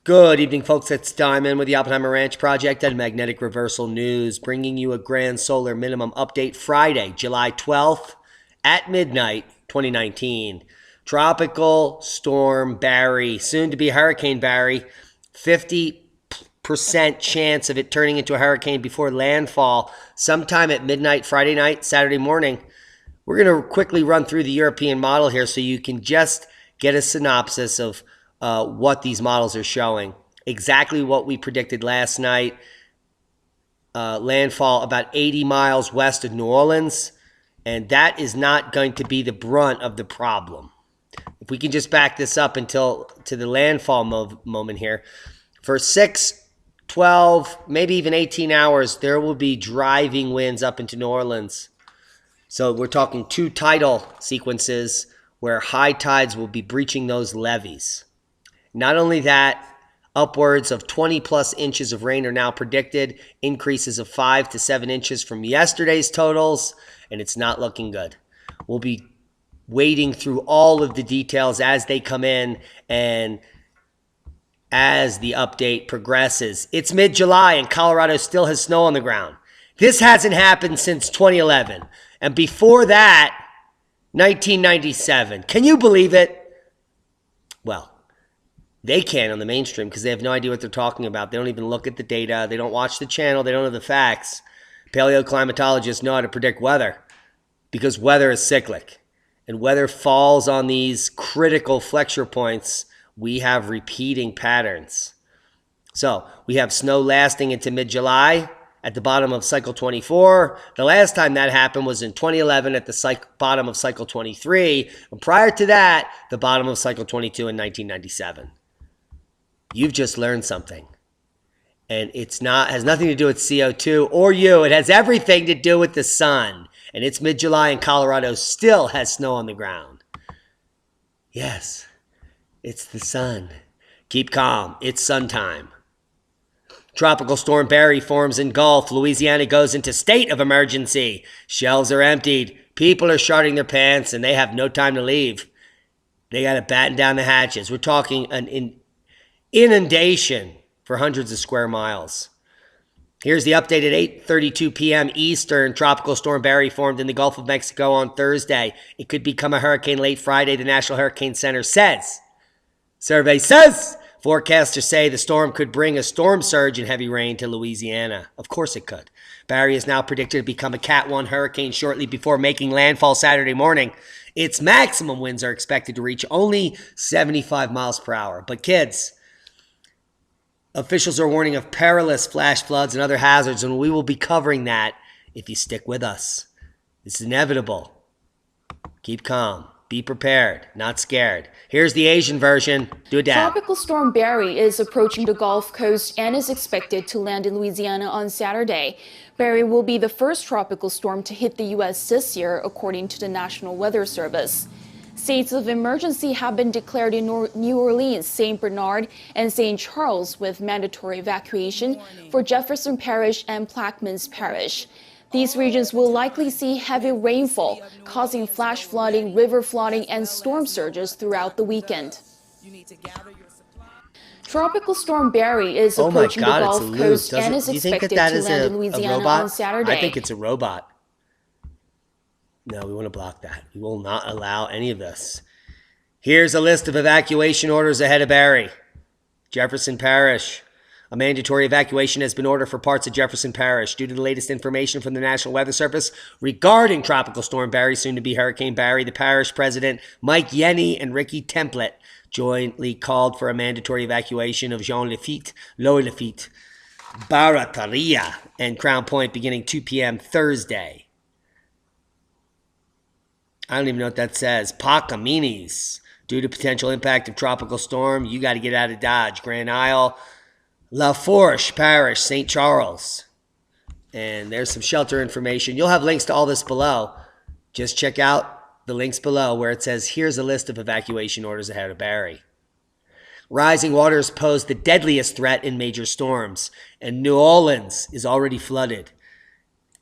Good evening, folks. It's Diamond with the Oppenheimer Ranch Project and Magnetic Reversal News, bringing you a grand solar minimum update Friday, July 12th at midnight, 2019. Tropical Storm Barry, soon to be Hurricane Barry, 50% chance of it turning into a hurricane before landfall sometime at midnight, Friday night, Saturday morning. We're going to quickly run through the European model here so you can just get a synopsis of what these models are showing. Exactly what we predicted last night. Landfall about 80 miles west of New Orleans. And that is not going to be the brunt of the problem. If we can just back this up until to the landfall moment here. For 6, 12, maybe even 18 hours, there will be driving winds up into New Orleans. So we're talking 2 tidal sequences where high tides will be breaching those levees. Not only that, upwards of 20 plus inches of rain are now predicted, increases of 5 to 7 inches from yesterday's totals, and it's not looking good. We'll be wading through all of the details as they come in and as the update progresses. It's mid-July and Colorado still has snow on the ground. This hasn't happened since 2011. And before that, 1997. Can you believe it? Well, they can on the mainstream because they have no idea what they're talking about. They don't even look at the data. They don't watch the channel. They don't know the facts. Paleoclimatologists know how to predict weather because weather is cyclic. And weather falls on these critical flexure points. We have repeating patterns. So we have snow lasting into mid-July at the bottom of cycle 24. The last time that happened was in 2011 at the bottom of cycle 23. And prior to that, the bottom of cycle 22 in 1997. You've just learned something. And has nothing to do with CO2 or you. It has everything to do with the sun. And it's mid-July and Colorado still has snow on the ground. Yes, it's the sun. Keep calm. It's sun time. Tropical Storm Barry forms in Gulf. Louisiana goes into state of emergency. Shelves are emptied. People are sharding their pants and they have no time to leave. They got to batten down the hatches. We're talking an inundation for hundreds of square miles. Here's the update at 8:32 p.m. Eastern. Tropical Storm Barry formed in the Gulf of Mexico on Thursday. It could become a hurricane late Friday, the National Hurricane Center says. Survey says. Forecasters say the storm could bring a storm surge and heavy rain to Louisiana. Of course it could. Barry is now predicted to become a Cat 1 hurricane shortly before making landfall Saturday morning. Its maximum winds are expected to reach only 75 miles per hour. But kids, officials are warning of perilous flash floods and other hazards, and we will be covering that if you stick with us. It's inevitable. Keep calm. Be prepared, not scared. Here's the Asian version. Do a dab. Tropical Storm Barry is approaching the Gulf Coast and is expected to land in Louisiana on Saturday. Barry will be the first tropical storm to hit the U.S. this year, according to the National Weather Service. States of emergency have been declared in New Orleans, St. Bernard, and St. Charles, with mandatory evacuation for Jefferson Parish and Plaquemines Parish. These regions will likely see heavy rainfall, causing flash flooding, river flooding, and storm surges throughout the weekend. Tropical Storm Barry is approaching the Gulf Coast and is expected to land in Louisiana on Saturday. I think it's a robot. No, we want to block that. We will not allow any of this. Here's a list of evacuation orders ahead of Barry. Jefferson Parish. A mandatory evacuation has been ordered for parts of Jefferson Parish due to the latest information from the National Weather Service regarding Tropical Storm Barry, soon to be Hurricane Barry. The parish president, Mike Yenny, and Ricky Templet jointly called for a mandatory evacuation of Jean Lafitte, Lower Lafitte, Barataria, and Crown Point beginning 2 p.m. Thursday. I don't even know what that says. Pacaminis. Due to potential impact of tropical storm, you got to get out of Dodge. Grand Isle, La Fourche Parish, St. Charles. And there's some shelter information. You'll have links to all this below. Just check out the links below where it says, here's a list of evacuation orders ahead of Barry. Rising waters pose the deadliest threat in major storms, and New Orleans is already flooded.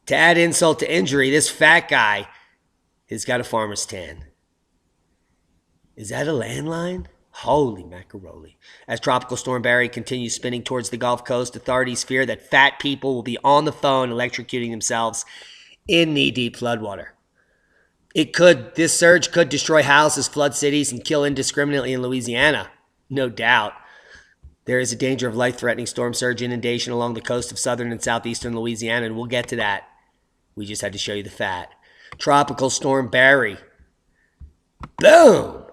To add insult to injury, this fat guy has got a farmer's tan. Is that a landline? Holy macaroni. As Tropical Storm Barry continues spinning towards the Gulf Coast, authorities fear that fat people will be on the phone electrocuting themselves in knee-deep floodwater. This surge could destroy houses, flood cities, and kill indiscriminately in Louisiana. No doubt. There is a danger of life-threatening storm surge inundation along the coast of southern and southeastern Louisiana, and we'll get to that. We just had to show you the fat. Tropical Storm Barry. Boom!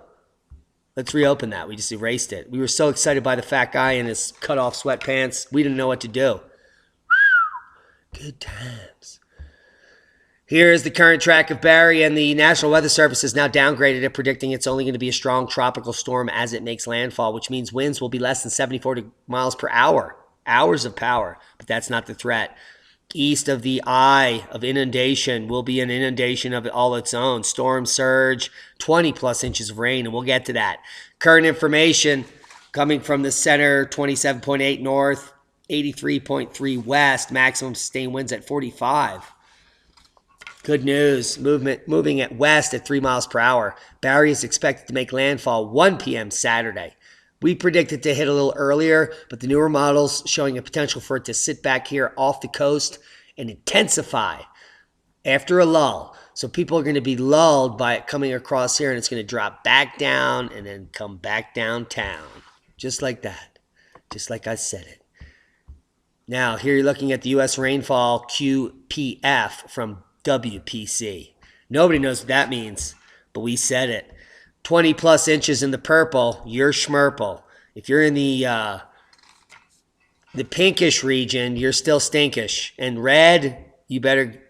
Let's reopen that. We just erased it. We were so excited by the fat guy in his cut-off sweatpants. We didn't know what to do. Good times. Here is the current track of Barry, and the National Weather Service has now downgraded it, predicting it's only going to be a strong tropical storm as it makes landfall, which means winds will be less than 74 miles per hour. Hours of power, but that's not the threat. East of the eye of inundation will be an inundation of all its own. Storm surge, 20-plus inches of rain, and we'll get to that. Current information coming from the center, 27.8 north, 83.3 west, maximum sustained winds at 45. Good news, moving at west at 3 miles per hour. Barry is expected to make landfall 1 p.m. Saturday. We predicted to hit a little earlier, but the newer models showing a potential for it to sit back here off the coast and intensify after a lull. So people are going to be lulled by it coming across here, and it's going to drop back down and then come back downtown. Just like that. Just like I said it. Now, here you're looking at the U.S. rainfall QPF from WPC. Nobody knows what that means, but we said it. 20-plus inches in the purple, you're schmurple. If you're in the pinkish region, you're still stinkish. And red, you better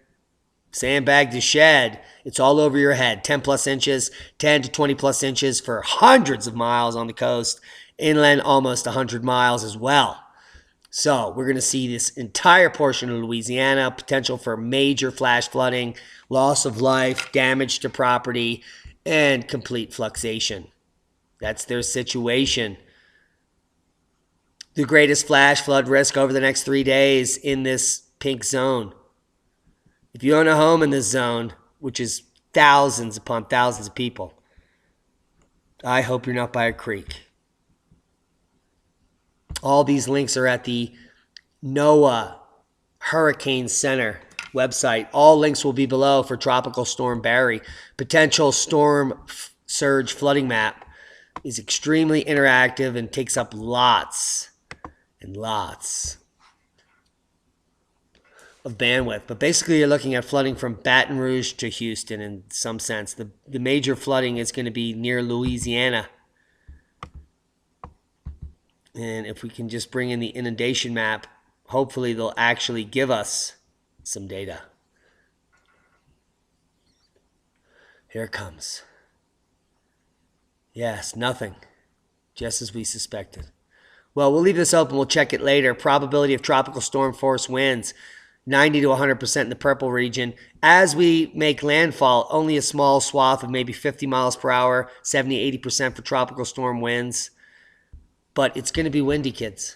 sandbag the shed. It's all over your head. 10-plus inches, 10 to 20-plus inches for hundreds of miles on the coast. Inland, almost 100 miles as well. So we're going to see this entire portion of Louisiana, potential for major flash flooding, loss of life, damage to property, and complete fluxation. That's their situation. The greatest flash flood risk over the next 3 days in this pink zone. If you own a home in this zone, which is thousands upon thousands of people, I hope you're not by a creek. All these links are at the NOAA Hurricane Center website. All links will be below for Tropical Storm Barry. Potential storm surge flooding map is extremely interactive and takes up lots and lots of bandwidth. But basically, you're looking at flooding from Baton Rouge to Houston in some sense. The major flooding is going to be near Louisiana. And if we can just bring in the inundation map, hopefully they'll actually give us some data. Here it comes. Yes, nothing. Just as we suspected. Well, we'll leave this open. We'll check it later. Probability of tropical storm force winds, 90 to 100% in the purple region. As we make landfall, only a small swath of maybe 50 miles per hour, 70, 80% for tropical storm winds. But it's going to be windy, kids.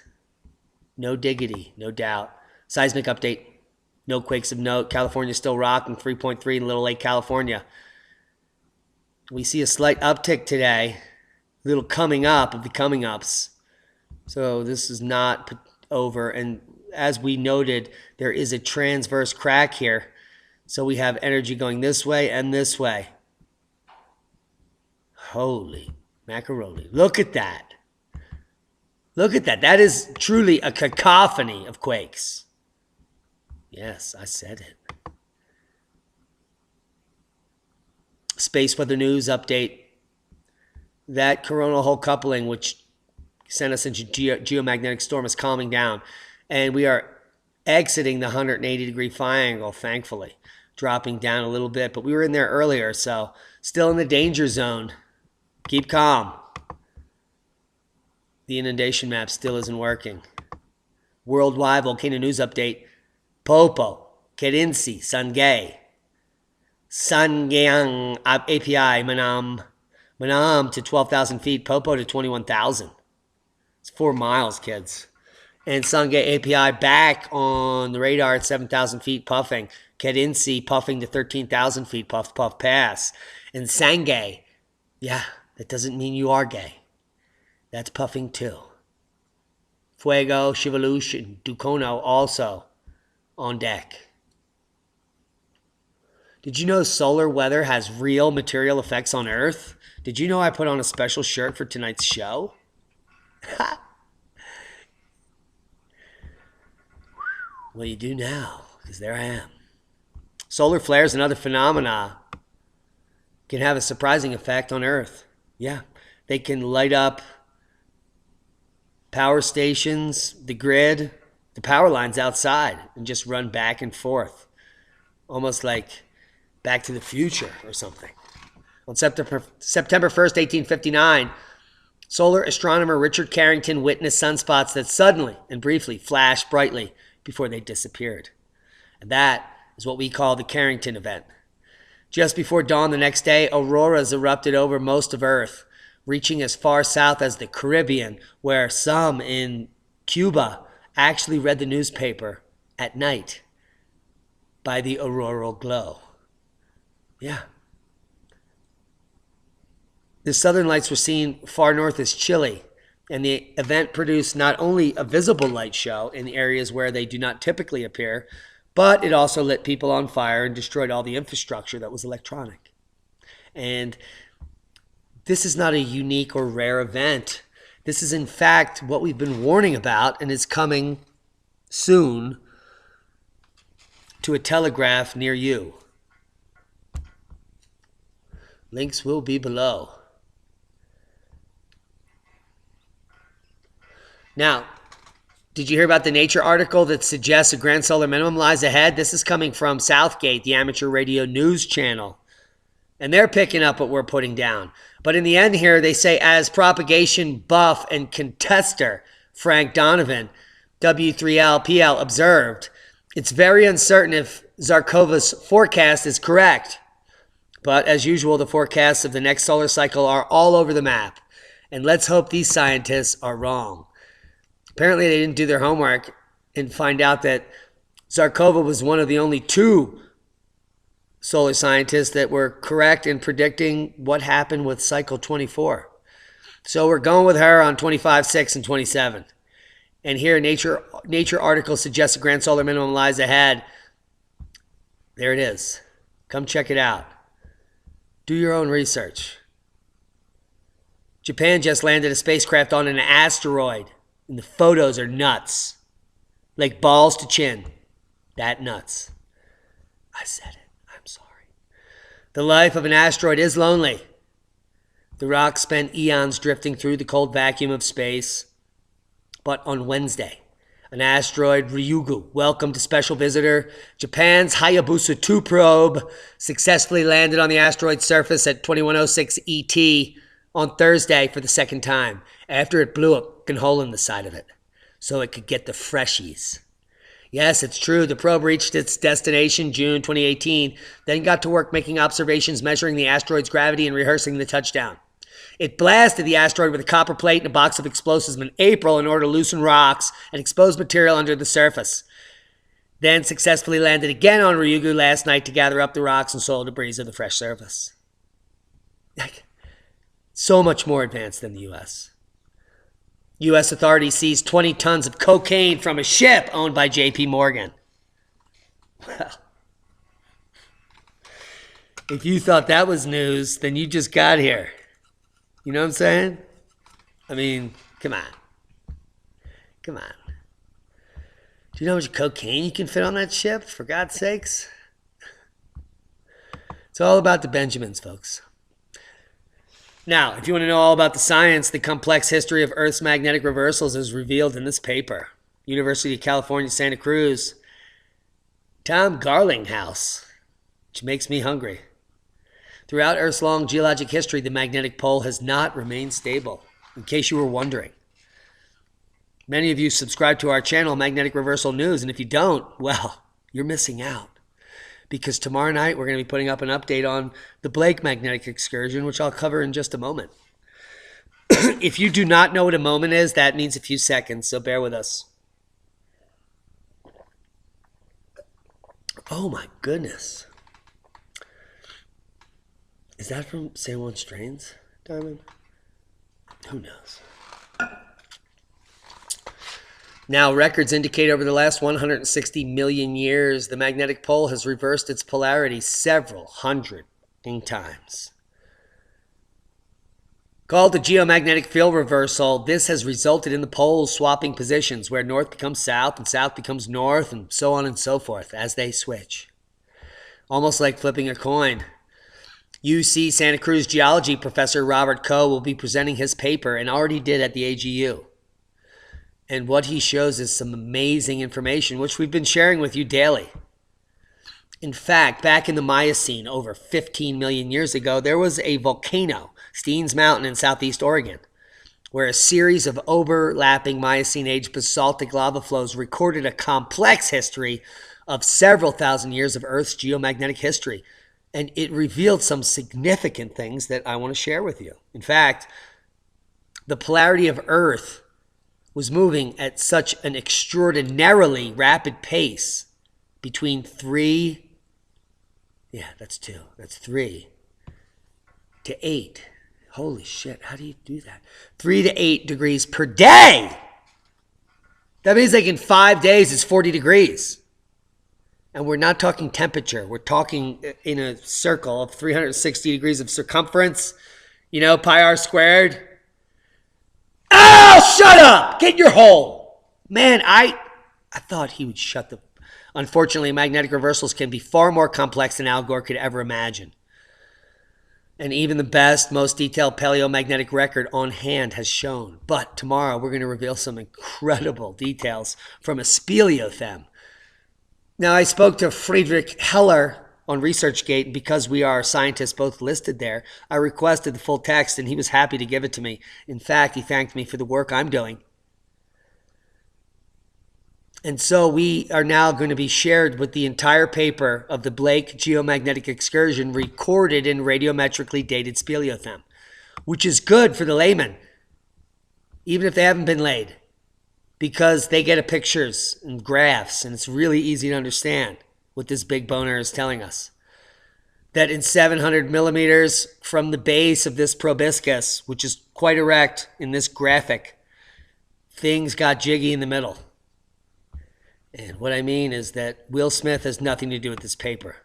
No diggity, no doubt. Seismic update. No quakes of note. California still rocking, 3.3 in Little Lake, California. We see a slight uptick today. A little coming up of the coming ups. So this is not over. And as we noted, there is a transverse crack here. So we have energy going this way and this way. Holy macaroni. Look at that. Look at that. That is truly a cacophony of quakes. Yes, I said it. Space weather news update. That coronal hole coupling, which sent us into geomagnetic storm, is calming down. And we are exiting the 180-degree phi angle, thankfully. Dropping down a little bit. But we were in there earlier, so still in the danger zone. Keep calm. The inundation map still isn't working. Worldwide volcano news update. Popo, Kerinci, Sangay. Sangyang API, Manam to 12,000 feet. Popo to 21,000. It's 4 miles, kids. And Sangay API back on the radar at 7,000 feet puffing. Kerinci puffing to 13,000 feet. Puff, puff, pass. And Sangay, yeah, that doesn't mean you are gay. That's puffing too. Fuego, Chivaluche, and Ducono also on deck. Did you know solar weather has real material effects on Earth? Did you know I put on a special shirt for tonight's show? Well, you do now, because there I am. Solar flares and other phenomena can have a surprising effect on Earth. Yeah, they can light up power stations, the grid, the power lines outside, and just run back and forth. Almost like Back to the Future or something. On September 1st, 1859, solar astronomer Richard Carrington witnessed sunspots that suddenly and briefly flashed brightly before they disappeared. And that is what we call the Carrington event. Just before dawn the next day, auroras erupted over most of Earth, reaching as far south as the Caribbean, where some in Cuba actually read the newspaper at night by the auroral glow. Yeah. The southern lights were seen far north as Chile, and the event produced not only a visible light show in the areas where they do not typically appear, but it also lit people on fire and destroyed all the infrastructure that was electronic. And this is not a unique or rare event. This is, in fact, what we've been warning about, and is coming soon to a telegraph near you. Links will be below. Now, did you hear about the Nature article that suggests a grand solar minimum lies ahead? This is coming from Southgate, the amateur radio news channel. And they're picking up what we're putting down. But in the end here, they say, as propagation buff and contester Frank Donovan, W3LPL, observed, it's very uncertain if Zarkova's forecast is correct. But as usual, the forecasts of the next solar cycle are all over the map. And let's hope these scientists are wrong. Apparently, they didn't do their homework and find out that Zarkova was one of the only two solar scientists that were correct in predicting what happened with cycle 24. So we're going with her on 25, 6, and 27. And here, Nature article suggests a grand solar minimum lies ahead. There it is. Come check it out. Do your own research. Japan just landed a spacecraft on an asteroid. And the photos are nuts. Like balls to chin. That nuts. I said it. I'm sorry. The life of an asteroid is lonely. The rocks spent eons drifting through the cold vacuum of space. But on Wednesday, an asteroid, Ryugu, welcomed a special visitor. Japan's Hayabusa 2 probe successfully landed on the asteroid's surface at 2106 ET on Thursday for the second time, after it blew a hole in the side of it so it could get the freshies. Yes, it's true. The probe reached its destination June 2018, then got to work making observations, measuring the asteroid's gravity, and rehearsing the touchdown. It blasted the asteroid with a copper plate and a box of explosives in April in order to loosen rocks and expose material under the surface. Then successfully landed again on Ryugu last night to gather up the rocks and soil debris of the fresh surface. So much more advanced than the U.S. U.S. authorities seized 20 tons of cocaine from a ship owned by J.P. Morgan. Well, if you thought that was news, then you just got here. You know what I'm saying? I mean, come on. Come on. Do you know how much cocaine you can fit on that ship, for God's sakes? It's all about the Benjamins, folks. Now, if you want to know all about the science, the complex history of Earth's magnetic reversals is revealed in this paper. University of California, Santa Cruz. Tom Garlinghouse, which makes me hungry. Throughout Earth's long geologic history, the magnetic pole has not remained stable, in case you were wondering. Many of you subscribe to our channel, Magnetic Reversal News, and if you don't, well, you're missing out. Because tomorrow night, we're going to be putting up an update on the Blake magnetic excursion, which I'll cover in just a moment. If you do not know what a moment is, that means a few seconds, so bear with us. Oh my goodness. Is that from San Juan Strains, Diamond? Who knows? Now, records indicate over the last 160 million years, the magnetic pole has reversed its polarity several hundred times. Called the geomagnetic field reversal, this has resulted in the poles swapping positions where north becomes south and south becomes north and so on and so forth as they switch. Almost like flipping a coin. UC Santa Cruz geology professor Robert Coe will be presenting his paper and already did at the AGU. And what he shows is some amazing information, which we've been sharing with you daily. In fact, back in the Miocene, over 15 million years ago, there was a volcano, Steens Mountain in southeast Oregon, where a series of overlapping Miocene-age basaltic lava flows recorded a complex history of several thousand years of Earth's geomagnetic history. And it revealed some significant things that I want to share with you. In fact, the polarity of Earth was moving at such an extraordinarily rapid pace between 3 to 8. Holy shit, how do you do that? 3 to 8 degrees per day. That means like in 5 days it's 40 degrees. And we're not talking temperature. We're talking in a circle of 360 degrees of circumference. You know, pi r squared. Oh, shut up! Get in your hole! Man, I thought he would shut the... Unfortunately, magnetic reversals can be far more complex than Al Gore could ever imagine. And even the best, most detailed paleomagnetic record on hand has shown. But tomorrow, we're going to reveal some incredible details from a speleothem. Now, I spoke to Friedrich Heller on ResearchGate, and because we are scientists both listed there, I requested the full text, and he was happy to give it to me. In fact, he thanked me for the work I'm doing. And so we are now going to be shared with the entire paper of the Blake geomagnetic excursion recorded in radiometrically dated speleothem, which is good for the layman, even if they haven't been laid, because they get pictures and graphs, and it's really easy to understand what this big boner is telling us. That in 700 millimeters from the base of this proboscis, which is quite erect in this graphic, things got jiggy in the middle. And what I mean is that Will Smith has nothing to do with this paper.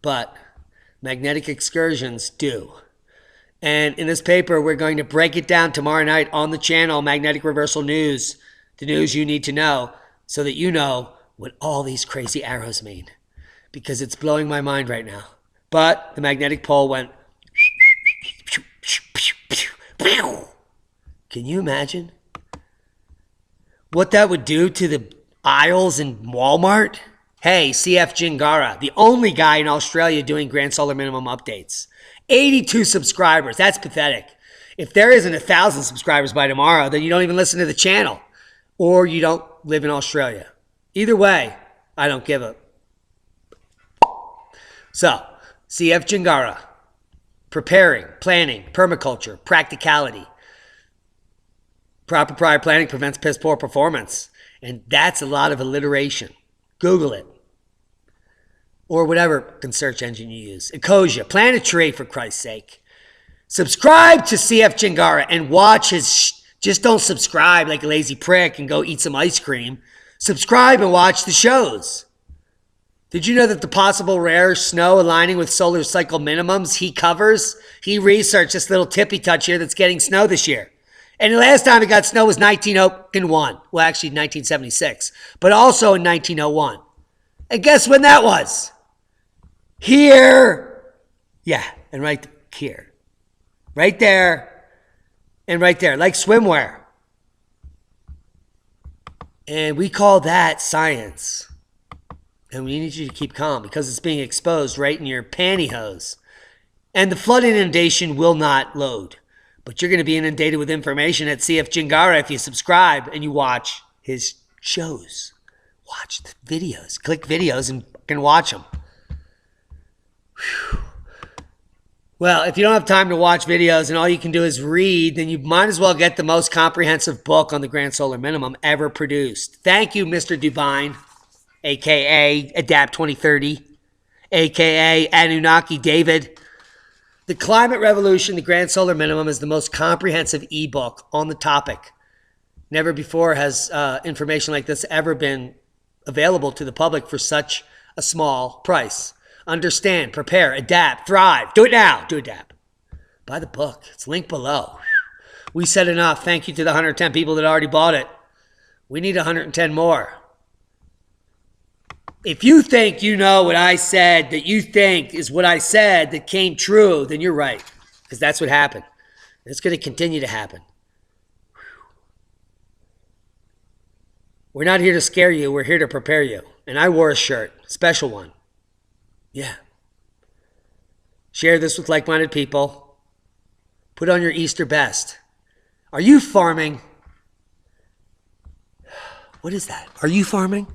But magnetic excursions do. And in this paper, we're going to break it down tomorrow night on the channel, Magnetic Reversal News, the news you need to know so that you know what all these crazy arrows mean. Because it's blowing my mind right now. But the magnetic pole went... Can you imagine what that would do to the aisles in Walmart? Hey, CF Jingara, the only guy in Australia doing Grand Solar Minimum updates. 82 subscribers. That's pathetic. If there isn't 1,000 subscribers by tomorrow, then you don't even listen to the channel. Or you don't live in Australia. Either way, I don't give a... So, CF Jingara. Preparing, planning, permaculture, practicality. Proper prior planning prevents piss poor performance. And that's a lot of alliteration. Google it. Or whatever search engine you use. Ecosia, plant a tree for Christ's sake. Subscribe to CF Jingara and watch his... Just don't subscribe like a lazy prick and go eat some ice cream. Subscribe and watch the shows. Did you know that the possible rare snow aligning with solar cycle minimums he covers? He researched this little tippy touch here that's getting snow this year. And the last time it got snow was 1901. Well, actually 1976. But also in 1901. And guess when that was? Here. Yeah, and right here. Right there. And right there. Like swimwear. And we call that science. And we need you to keep calm because it's being exposed right in your pantyhose. And the flood inundation will not load. But you're going to be inundated with information at CF Jingara if you subscribe and you watch his shows. Watch the videos. Click videos and fucking watch them. Whew. Well, if you don't have time to watch videos and all you can do is read, then you might as well get the most comprehensive book on the Grand Solar Minimum ever produced. Thank you, Mr. Divine, a.k.a. Adapt 2030, a.k.a. Anunnaki David. The Climate Revolution, the Grand Solar Minimum, is the most comprehensive ebook on the topic. Never before has information like this ever been available to the public for such a small price. Understand, prepare, adapt, thrive. Do it now. Do adapt. Buy the book. It's linked below. We said enough. Thank you to the 110 people that already bought it. We need 110 more. If you think you know what I said, that you think is what I said that came true, then you're right. Because that's what happened. It's going to continue to happen. We're not here to scare you. We're here to prepare you. And I wore a shirt, special one. Yeah. Share this with like-minded people. Put on your Easter best. Are you farming? What is that? Are you farming?